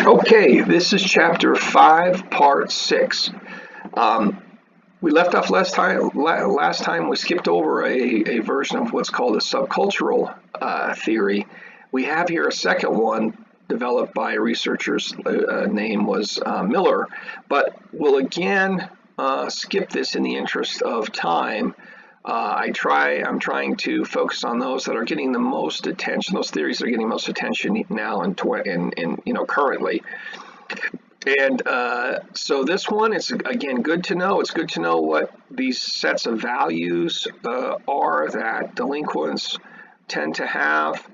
Okay, this is chapter 5, part 6. We left off last time we skipped over a version of what's called a subcultural theory. We have here a second one developed by a researcher's name was Miller, but we'll again skip this in the interest of time. I'm trying to focus on those that are getting the most attention. Those theories are getting most attention now and currently. And so this one is again good to know. It's good to know what these sets of values are that delinquents tend to have.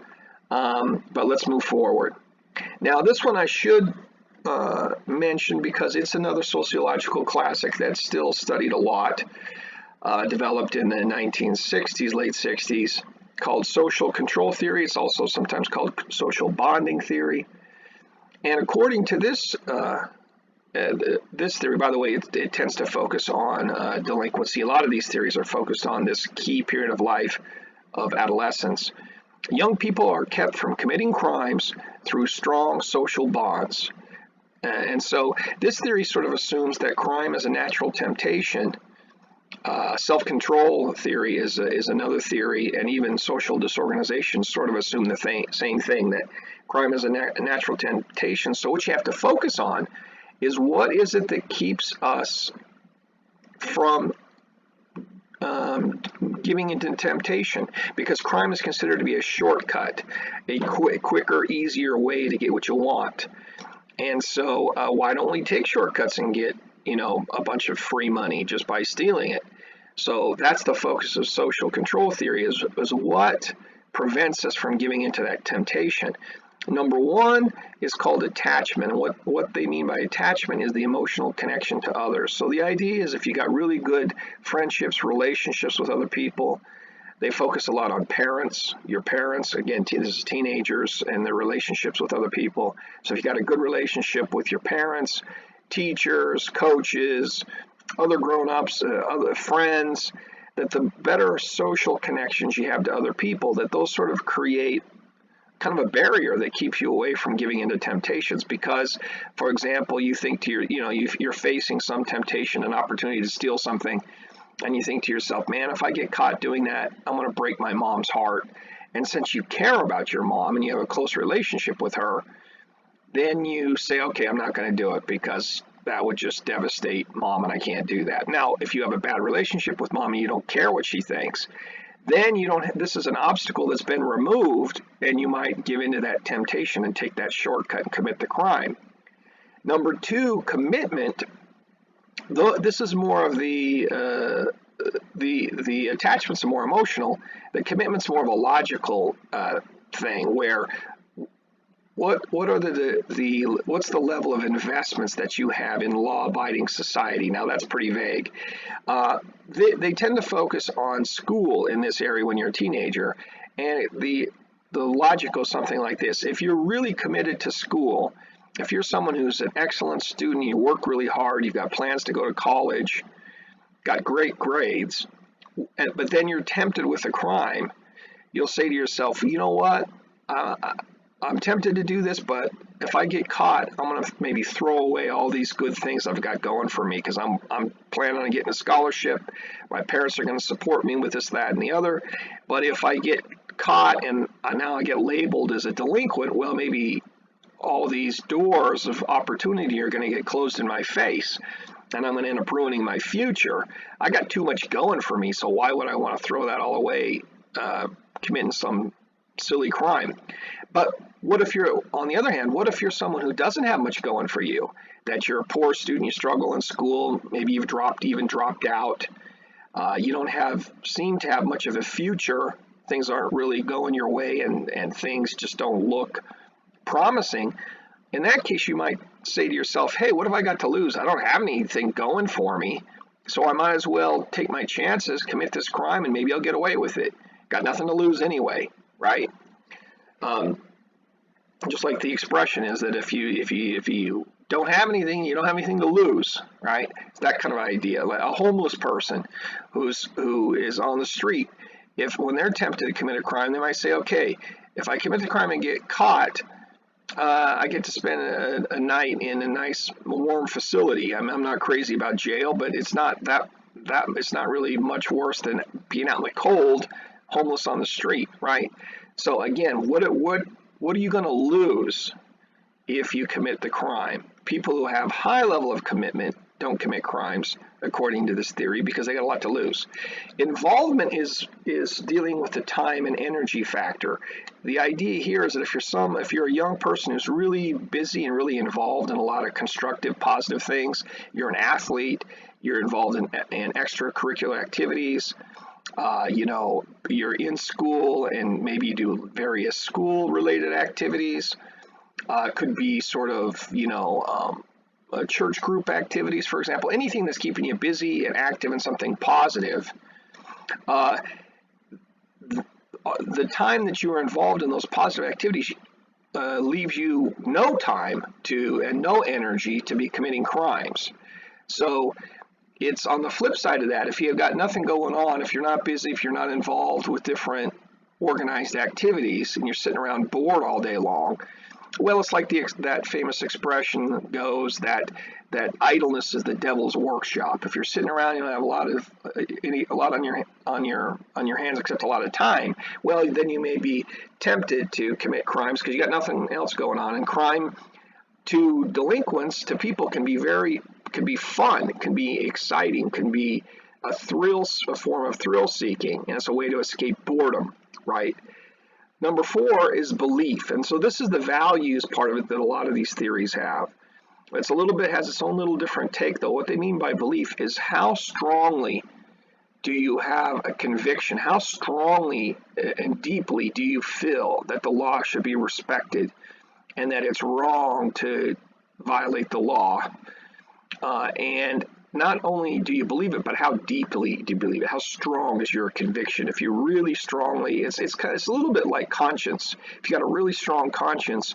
But let's move forward. Now this one I should mention because it's another sociological classic that's still studied a lot. Developed in the 1960s, late 60s, called social control theory. It's also sometimes called social bonding theory. And according to this theory, by the way, it tends to focus on delinquency. A lot of these theories are focused on this key period of life of adolescence. Young people are kept from committing crimes through strong social bonds. And so this theory sort of assumes that crime is a natural temptation. Self-control theory is another theory, and even social disorganization sort of assume the same thing, that crime is a natural temptation. So what you have to focus on is what is it that keeps us from giving into temptation, because crime is considered to be a shortcut, a quicker, easier way to get what you want. And so why don't we take shortcuts and get a bunch of free money just by stealing it? So that's the focus of social control theory, is what prevents us from giving into that temptation. Number one is called attachment. And what they mean by attachment is the emotional connection to others. So the idea is if you got really good friendships, relationships with other people, they focus a lot on parents, your parents, again, this is teenagers and their relationships with other people. So if you got a good relationship with your parents, teachers, coaches, other grown-ups, other friends, that the better social connections you have to other people, that those sort of create kind of a barrier that keeps you away from giving into temptations. Because, for example, you think to you're facing some temptation, an opportunity to steal something, and you think to yourself, man, if I get caught doing that, I'm going to break my mom's heart. And since you care about your mom and you have a close relationship with her, then you say, okay, I'm not going to do it because that would just devastate mom and I can't do that. Now, if you have a bad relationship with mom and you don't care what she thinks, then this is an obstacle that's been removed, and you might give into that temptation and take that shortcut and commit the crime. Number two, commitment. This is more of the attachments are more emotional. The commitment's more of a logical thing, where what's the level of investments that you have in law-abiding society? Now that's pretty vague. They tend to focus on school in this area when you're a teenager, and the logic goes something like this: if you're really committed to school, if you're someone who's an excellent student, you work really hard, you've got plans to go to college, got great grades, but then you're tempted with a crime, you'll say to yourself, you know what? I'm tempted to do this, but if I get caught, I'm going to maybe throw away all these good things I've got going for me, because I'm planning on getting a scholarship. My parents are going to support me with this, that, and the other. But if I get caught and now I get labeled as a delinquent, well, maybe all these doors of opportunity are going to get closed in my face, and I'm going to end up ruining my future. I got too much going for me, so why would I want to throw that all away, committing some silly crime? But what if you're, on the other hand, what if you're someone who doesn't have much going for you, that you're a poor student, you struggle in school, maybe you've dropped out, you don't seem to have much of a future, things aren't really going your way, and things just don't look promising? In that case, you might say to yourself, hey, what have I got to lose? I don't have anything going for me, so I might as well take my chances, commit this crime, and maybe I'll get away with it. Got nothing to lose anyway, right? Just like the expression is that if you don't have anything, you don't have anything to lose, right? It's that kind of idea. Like a homeless person who is on the street, when they're tempted to commit a crime, they might say, okay, if I commit the crime and get caught, I get to spend a night in a nice warm facility. I'm not crazy about jail, but it's not that it's not really much worse than being out in the cold, homeless on the street, right? So again, what are you going to lose if you commit the crime? People who have high level of commitment don't commit crimes, according to this theory, because they got a lot to lose. Involvement is dealing with the time and energy factor. The idea here is that if you're a young person who's really busy and really involved in a lot of constructive, positive things, you're an athlete, you're involved in extracurricular activities, you're in school and maybe you do various school-related activities. Could be sort of, church group activities, for example, anything that's keeping you busy and active in something positive. The time that you are involved in those positive activities leaves you no time and no energy to be committing crimes. So it's on the flip side of that. If you've got nothing going on, if you're not busy, if you're not involved with different organized activities, and you're sitting around bored all day long, well, it's like that famous expression goes that idleness is the devil's workshop. If you're sitting around, you don't have a lot on your hands except a lot of time. Well, then you may be tempted to commit crimes because you got nothing else going on. And crime to delinquents, to people, can be fun, can be exciting, can be a form of thrill seeking, and it's a way to escape boredom, right? Number 4 is belief. And so this is the values part of it that a lot of these theories have. It's has its own little different take, though. What they mean by belief is how strongly do you have a conviction? How strongly and deeply do you feel that the law should be respected and that it's wrong to violate the law? And not only do you believe it, but how deeply do you believe it? How strong is your conviction? If you really strongly, it's a little bit like conscience. If you got a really strong conscience,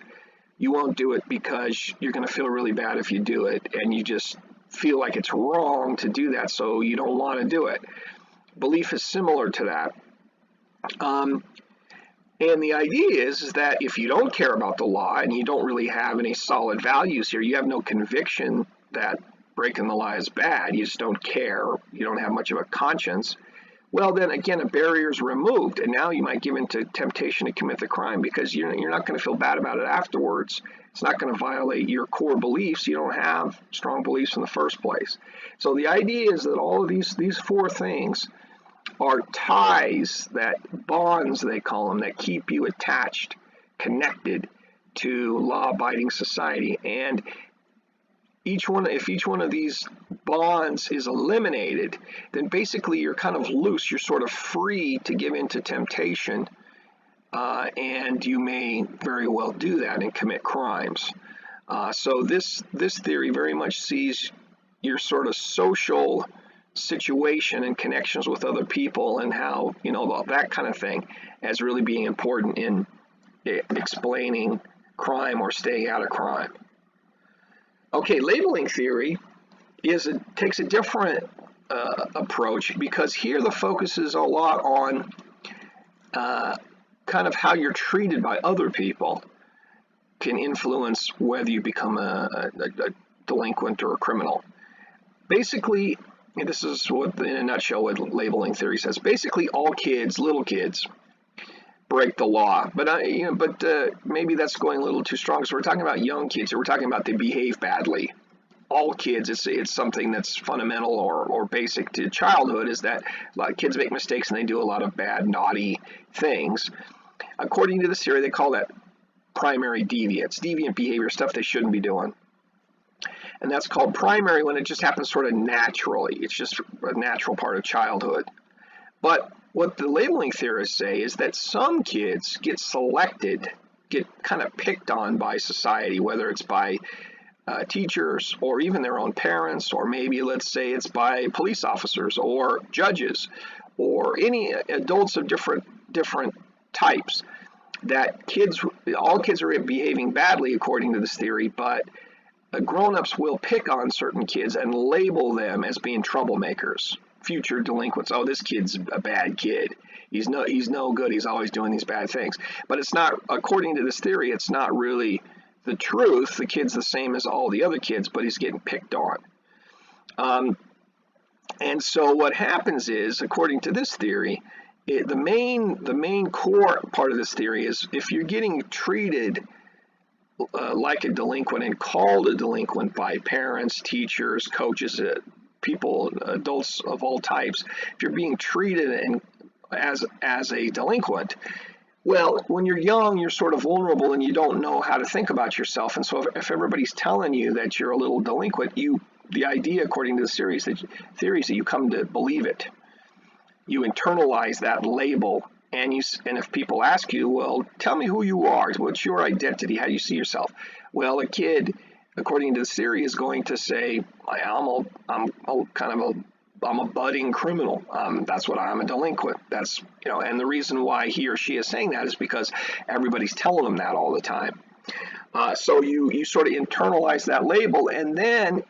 you won't do it because you're going to feel really bad if you do it, and you just feel like it's wrong to do that, so you don't want to do it. Belief is similar to that. And the idea is that if you don't care about the law and you don't really have any solid values here, you have no conviction that breaking the law is bad, you just don't care, you don't have much of a conscience, well, then again, a barrier is removed, and now you might give in to temptation to commit the crime because you're not going to feel bad about it afterwards. It's not going to violate your core beliefs. You don't have strong beliefs in the first place. So the idea is that all of these 4 things are ties, that bonds, they call them, that keep you attached, connected to law-abiding society. And if each one of these bonds is eliminated, then basically you're kind of loose. You're sort of free to give in to temptation, and you may very well do that and commit crimes. So this theory very much sees your sort of social situation and connections with other people and how, that kind of thing as really being important in explaining crime or staying out of crime. Okay, labeling theory takes a different approach, because here the focus is a lot on kind of how you're treated by other people can influence whether you become a delinquent or a criminal. Basically, this is what, in a nutshell, what labeling theory says. Basically, all kids, little kids, break the law, but maybe that's going a little too strong. So we're talking about young kids, or we're talking about they behave badly. All kids, it's something that's fundamental or basic to childhood, is that a lot of kids make mistakes and they do a lot of bad, naughty things. According to this theory, they call that primary deviance, deviant behavior, stuff they shouldn't be doing. And that's called primary when it just happens sort of naturally. It's just a natural part of childhood. But what the labeling theorists say is that some kids get selected, get kind of picked on by society, whether it's by teachers or even their own parents, or maybe let's say it's by police officers or judges or any adults of different types. That all kids are behaving badly according to this theory, but grown-ups will pick on certain kids and label them as being troublemakers, future delinquents. Oh, this kid's a bad kid. He's no good. He's always doing these bad things. But it's not, according to this theory, it's not really the truth. The kid's the same as all the other kids, but he's getting picked on. And so what happens is, according to this theory, the main core part of this theory is if you're getting treated like a delinquent and called a delinquent by parents, teachers, coaches, people, adults of all types, if you're being treated as a delinquent, well, when you're young, you're sort of vulnerable and you don't know how to think about yourself. And so if everybody's telling you that you're a little delinquent, the idea, according to the theories, that you come to believe it. You internalize that label, and if people ask you, well, tell me who you are, what's your identity, how do you see yourself? Well, a kid, according to the theory, is going to say, I'm a budding criminal. That's what I'm, a delinquent. That's, and the reason why he or she is saying that is because everybody's telling them that all the time. So you sort of internalize that label, and then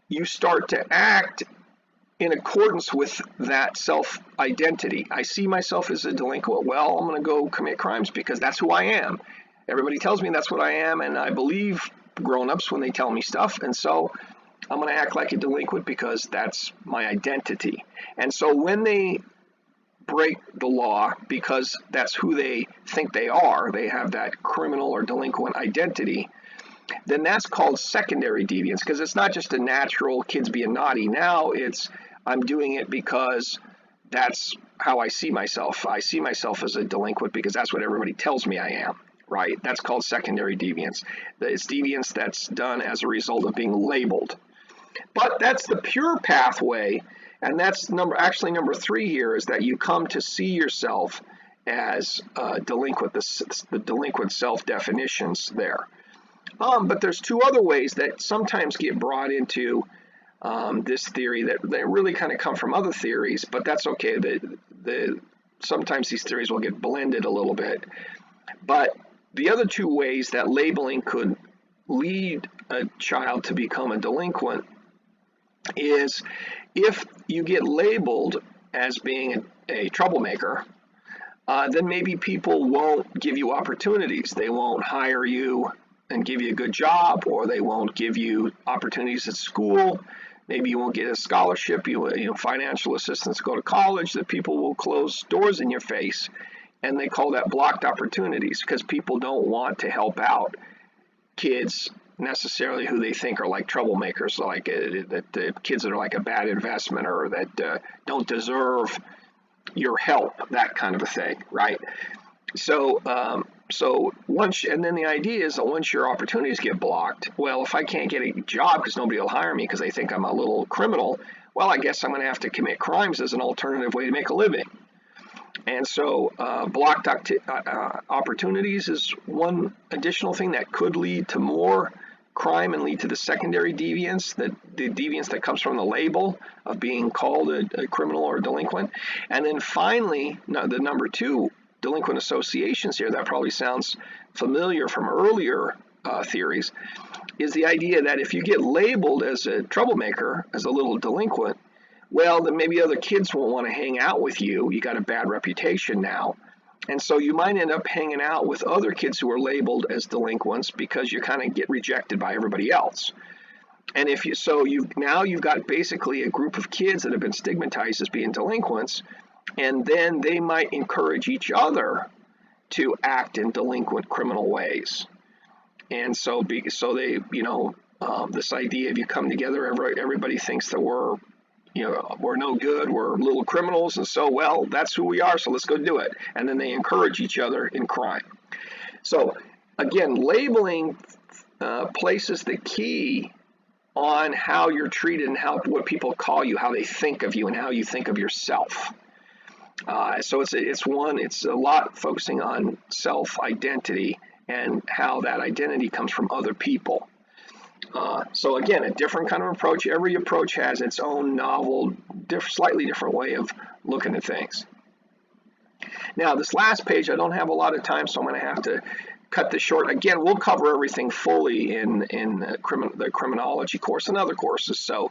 you start to act in accordance with that self-identity. I see myself as a delinquent. Well, I'm going to go commit crimes because that's who I am. Everybody tells me that's what I am, and I believe grown-ups when they tell me stuff, and so I'm going to act like a delinquent because that's my identity. And so when they break the law because that's who they think they are, they have that criminal or delinquent identity, then that's called secondary deviance, because it's not just a natural kids being naughty. Now it's I'm doing it because that's how I see myself. I see myself as a delinquent because that's what everybody tells me I am, right? That's called secondary deviance. It's deviance that's done as a result of being labeled. But that's the pure pathway, and that's number 3 here, is that you come to see yourself as delinquent, the delinquent self-definitions there. But there's 2 other ways that sometimes get brought into this theory that really kind of come from other theories, but that's okay. Sometimes these theories will get blended a little bit. But the other 2 ways that labeling could lead a child to become a delinquent is if you get labeled as being a troublemaker, then maybe people won't give you opportunities. They won't hire you and give you a good job, or they won't give you opportunities at school. Maybe you won't get a scholarship, financial assistance to go to college. That people will close doors in your face, and they call that blocked opportunities, because people don't want to help out kids necessarily who they think are like troublemakers, like the kids that are like a bad investment, or that don't deserve your help, that kind of a thing, right? So and then the idea is that once your opportunities get blocked, well, if I can't get a job because nobody will hire me because they think I'm a little criminal, well, I guess I'm going to have to commit crimes as an alternative way to make a living. And so blocked opportunities is one additional thing that could lead to more crime and lead to the secondary deviance, the deviance that comes from the label of being called a criminal or a delinquent. And then finally, the number 2, delinquent associations here, that probably sounds familiar from earlier theories, is the idea that if you get labeled as a troublemaker, as a little delinquent, well, then maybe other kids won't want to hang out with you. You got a bad reputation now. And so you might end up hanging out with other kids who are labeled as delinquents because you kind of get rejected by everybody else. And you've got basically a group of kids that have been stigmatized as being delinquents, and then they might encourage each other to act in delinquent criminal ways. And so they, this idea of you come together, everybody thinks that we're no good, we're little criminals, and so, well, that's who we are, so let's go do it. And then they encourage each other in crime. So again, labeling places the key on how you're treated and what people call you, how they think of you, and how you think of yourself. So it's a lot focusing on self-identity and how that identity comes from other people. So again, a different kind of approach. Every approach has its own novel, slightly different way of looking at things. Now, this last page, I don't have a lot of time, so I'm going to have to cut this short. Again, we'll cover everything fully in the criminology course and other courses. So,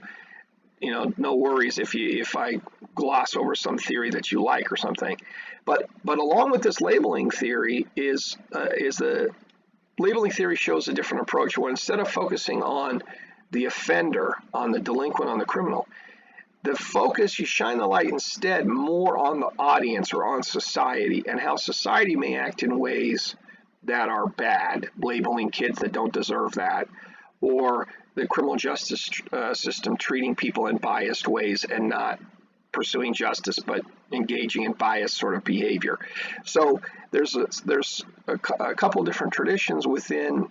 no worries if I gloss over some theory that you like or something. But along with this labeling theory is labeling theory shows a different approach, where instead of focusing on the offender, on the delinquent, on the criminal, the focus, you shine the light instead more on the audience or on society and how society may act in ways that are bad, labeling kids that don't deserve that, or the criminal justice system treating people in biased ways and not pursuing justice but engaging in biased sort of behavior. So there's a couple different traditions within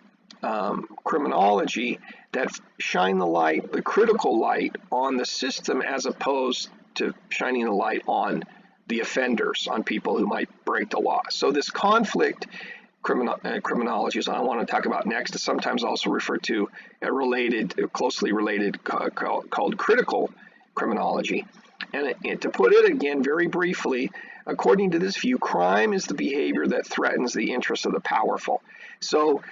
criminology that shine the light, the critical light, on the system as opposed to shining the light on the offenders, on people who might break the law. So this conflict criminology, as I want to talk about next, is sometimes also referred to closely related, called critical criminology. And to put it again very briefly, according to this view, crime is the behavior that threatens the interests of the powerful. So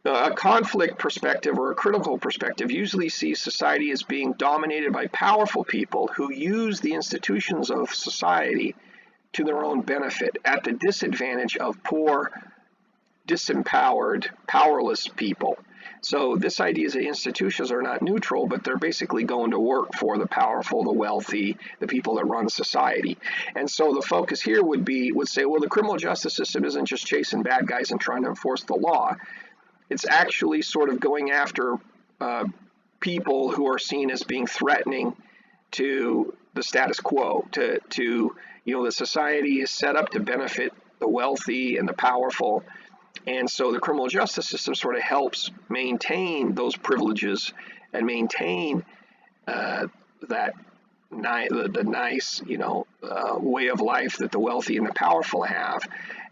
a conflict perspective or a critical perspective usually sees society as being dominated by powerful people who use the institutions of society to their own benefit at the disadvantage of poor, disempowered, powerless people. So this idea is that institutions are not neutral, but they're basically going to work for the powerful, the wealthy, the people that run society. And so the focus here would say, well, the criminal justice system isn't just chasing bad guys and trying to enforce the law. It's actually sort of going after people who are seen as being threatening to the status quo, to the society is set up to benefit the wealthy and the powerful. And so the criminal justice system sort of helps maintain those privileges and maintain the nice, way of life that the wealthy and the powerful have.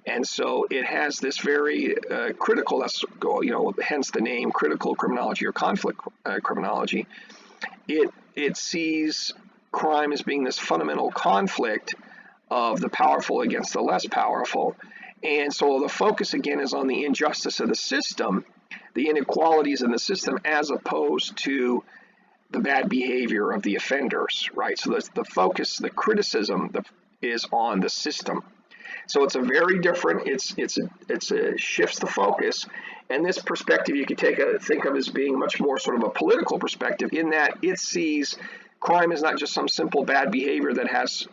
And so it has this very critical, hence the name critical criminology or conflict criminology. It sees crime as being this fundamental conflict of the powerful against the less powerful. And so the focus again is on the injustice of the system, the inequalities in the system, as opposed to the bad behavior of the offenders, right? So the focus, the criticism is on the system. So it's a very different, it shifts the focus. And this perspective you could think of as being much more sort of a political perspective, in that it sees crime as not just some simple bad behavior that has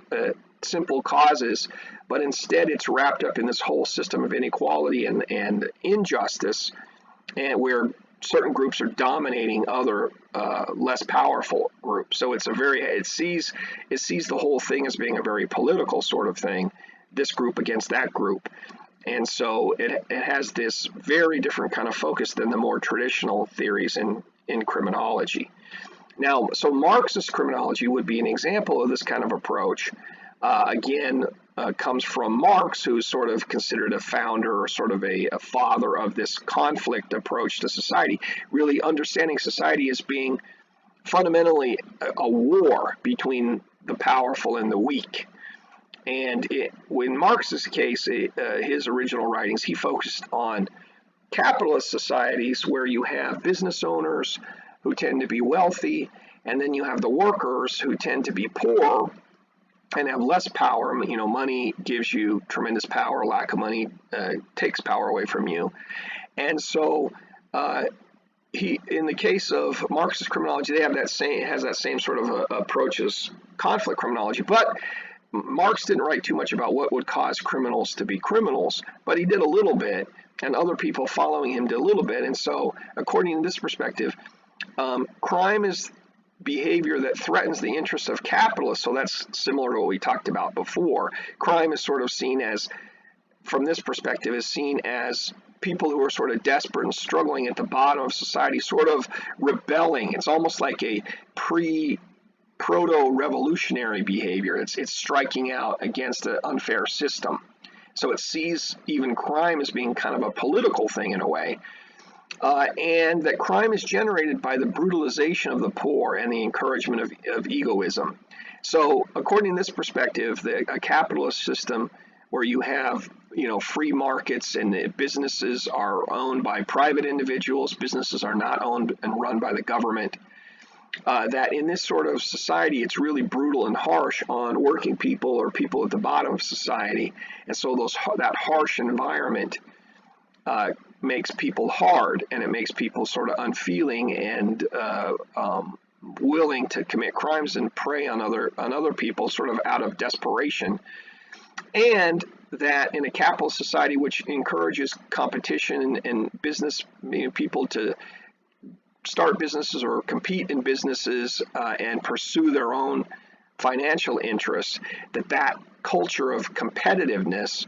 simple causes, but instead it's wrapped up in this whole system of inequality and injustice, and where certain groups are dominating other less powerful groups. So it sees the whole thing as being a very political sort of thing, this group against that group. And so it has this very different kind of focus than the more traditional theories in criminology. Now, so Marxist criminology would be an example of this kind of approach. Comes from Marx, who's sort of considered a founder or sort of a father of this conflict approach to society, really understanding society as being fundamentally a war between the powerful and the weak. And in Marx's case, his original writings, he focused on capitalist societies where you have business owners who tend to be wealthy, and then you have the workers who tend to be poor and have less power. Money gives you tremendous power. Lack of money takes power away from you. And so in the case of Marxist criminology, they have that same sort of approach as conflict criminology. But Marx didn't write too much about what would cause criminals to be criminals, but he did a little bit, and other people following him did a little bit. And so, according to this perspective, crime is behavior that threatens the interests of capitalists. So that's similar to what we talked about before. Crime is sort of seen as, from this perspective, is seen as people who are sort of desperate and struggling at the bottom of society, sort of rebelling. It's almost like a proto-revolutionary behavior. It's striking out against an unfair system. So it sees even crime as being kind of a political thing in a way. And that crime is generated by the brutalization of the poor and the encouragement of egoism. So according to this perspective, a capitalist system where you have free markets and businesses are owned by private individuals, businesses are not owned and run by the government, that in this sort of society, it's really brutal and harsh on working people or people at the bottom of society. And so that harsh environment makes people hard, and it makes people sort of unfeeling and willing to commit crimes and prey on other people, sort of out of desperation. And that in a capitalist society, which encourages competition and business, people to start businesses or compete in businesses and pursue their own financial interests, that culture of competitiveness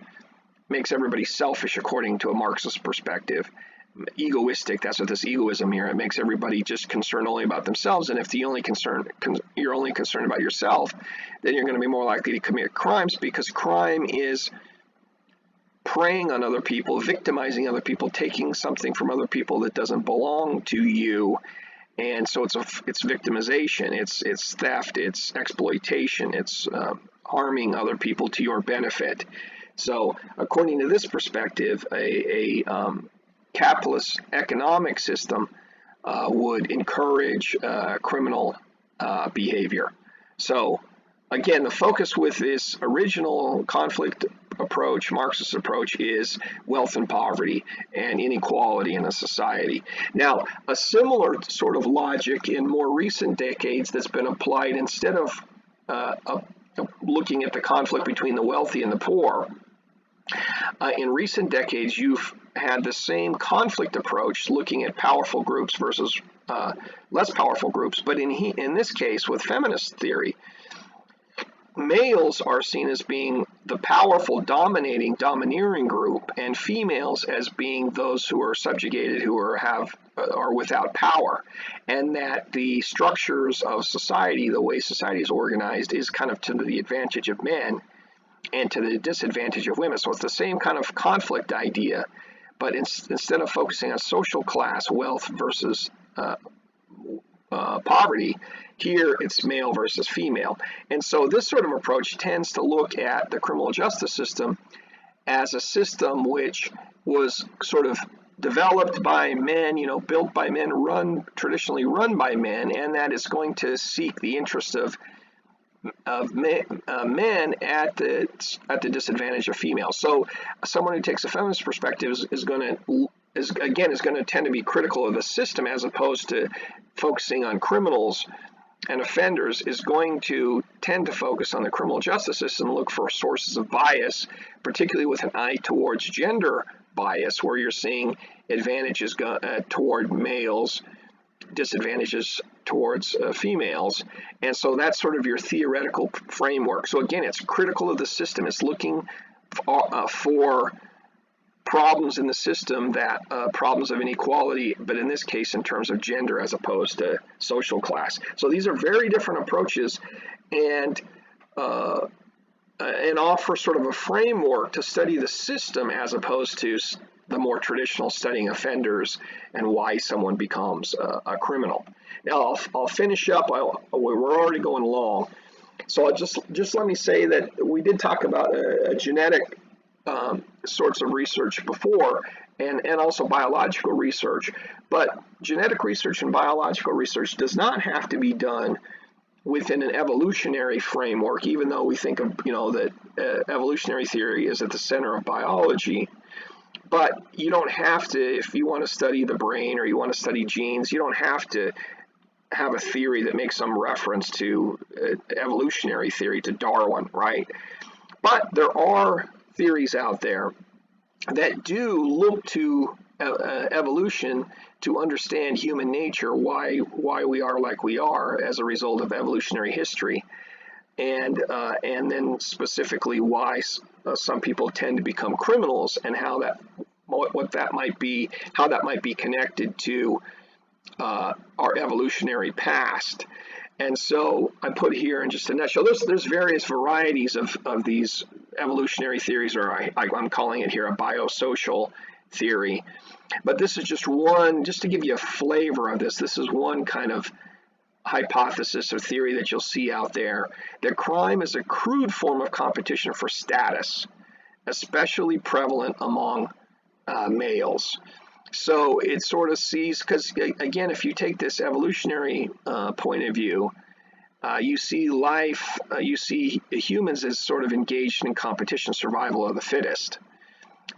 makes everybody selfish according to a Marxist perspective. Egoistic, that's what this egoism here, it makes everybody just concerned only about themselves, and if you're only concerned about yourself, then you're going to be more likely to commit crimes, because crime is preying on other people, victimizing other people, taking something from other people that doesn't belong to you. And so it's victimization, it's theft, it's exploitation, it's harming other people to your benefit. So according to this perspective, a capitalist economic system would encourage criminal behavior. So again, the focus with this original conflict approach, Marxist approach, is wealth and poverty and inequality in a society. Now, a similar sort of logic in more recent decades that's been applied, instead of looking at the conflict between the wealthy and the poor, in recent decades, you've had the same conflict approach looking at powerful groups versus less powerful groups. But in this case, with feminist theory, males are seen as being the powerful, domineering group, and females as being those who are subjugated, who are without power, and that the structures of society, the way society is organized, is kind of to the advantage of men and to the disadvantage of women. So it's the same kind of conflict idea, but instead of focusing on social class, wealth versus poverty, here it's male versus female. And so this sort of approach tends to look at the criminal justice system as a system which was sort of developed by men, built by men, traditionally run by men, and that is going to seek the interest of men at the disadvantage of females. So someone who takes a feminist perspective is going to tend to be critical of the system, as opposed to focusing on criminals and offenders, is going to tend to focus on the criminal justice system, look for sources of bias, particularly with an eye towards gender bias, where you're seeing advantages toward males, disadvantages towards females. And so that's sort of your theoretical framework. So again, it's critical of the system. It's looking for problems in the system, problems of inequality, but in this case in terms of gender as opposed to social class. So these are very different approaches, and offer sort of a framework to study the system as opposed to the more traditional studying offenders and why someone becomes a criminal. Now I'll finish up. We're already going long, so I'll just let me say that we did talk about a genetic sorts of research before, and also biological research. But genetic research and biological research does not have to be done within an evolutionary framework, even though we think of that evolutionary theory is at the center of biology. But you don't have to, if you want to study the brain or you want to study genes, you don't have to have a theory that makes some reference to evolutionary theory, to Darwin, right? But there are theories out there that do look to evolution to understand human nature, why we are like we are as a result of evolutionary history, and then specifically why some people tend to become criminals, and how that might be connected to our evolutionary past. And so I put here in just a nutshell, there's various varieties of these evolutionary theories, or I'm calling it here a biosocial theory. But this is just one, just to give you a flavor of this. This is one kind of hypothesis or theory that you'll see out there, that crime is a crude form of competition for status, especially prevalent among males. So it sort of sees, because again, if you take this evolutionary point of view, you see humans as sort of engaged in competition, survival of the fittest.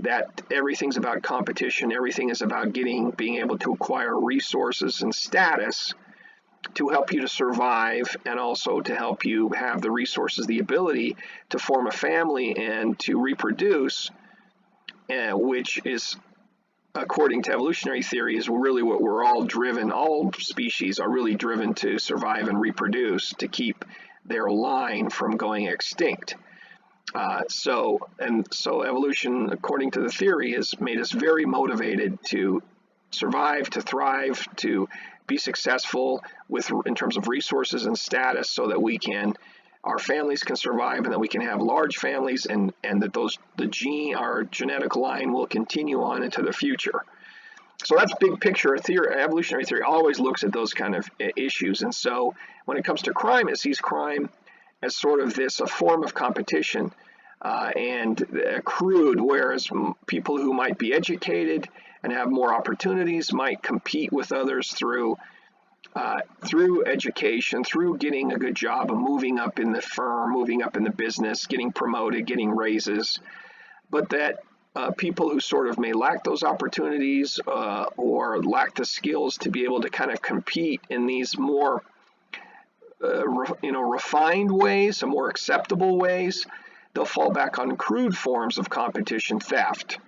that everything's about competition, everything is about being able to acquire resources and status to help you to survive, and also to help you have the resources, the ability to form a family and to reproduce, which is, according to evolutionary theory, is really what we're all driven, all species are really driven to survive and reproduce, to keep their line from going extinct. So evolution, according to the theory, has made us very motivated to survive, to thrive, to be successful in terms of resources and status, so that our families can survive, and that we can have large families, and that our genetic line will continue on into the future. So that's big picture theory. Evolutionary theory always looks at those kind of issues. And so when it comes to crime, it sees crime as sort of a form of competition, and accrued, whereas people who might be educated and have more opportunities might compete with others through education, through getting a good job, and moving up in the firm, moving up in the business, getting promoted, getting raises. But that people who sort of may lack those opportunities, or lack the skills to be able to kind of compete in these more refined ways, and more acceptable ways, they'll fall back on crude forms of competition, theft,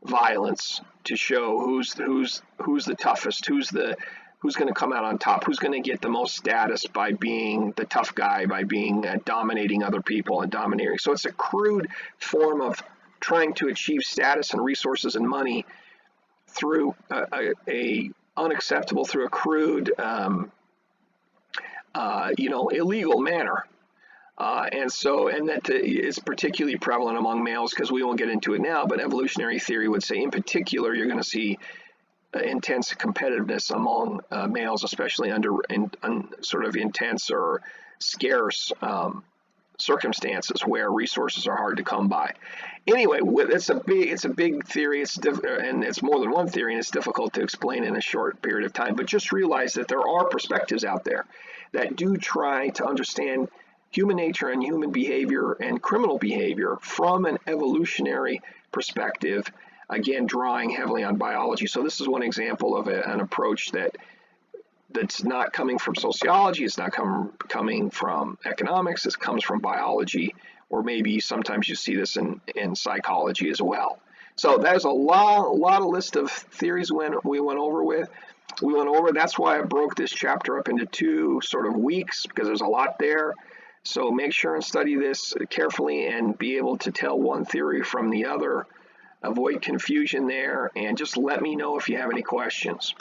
violence, to show who's the toughest, who's going to come out on top, who's going to get the most status by being the tough guy, by being dominating other people and domineering. So it's a crude form of trying to achieve status and resources and money through a unacceptable, through a crude, illegal manner. And that is particularly prevalent among males, because we won't get into it now, but evolutionary theory would say in particular you're going to see intense competitiveness among males, especially under sort of intense or scarce circumstances where resources are hard to come by. Anyway, it's a big theory, and it's more than one theory, and it's difficult to explain in a short period of time. But just realize that there are perspectives out there that do try to understand human nature and human behavior and criminal behavior from an evolutionary perspective, again, drawing heavily on biology. So this is one example of an approach that's not coming from sociology, it's not coming from economics, it comes from biology, or maybe sometimes you see this in psychology as well. So there's a lot of list of theories we went over. That's why I broke this chapter up into 2 sort of weeks, because there's a lot there. So make sure and study this carefully and be able to tell one theory from the other. Avoid confusion there, and just let me know if you have any questions.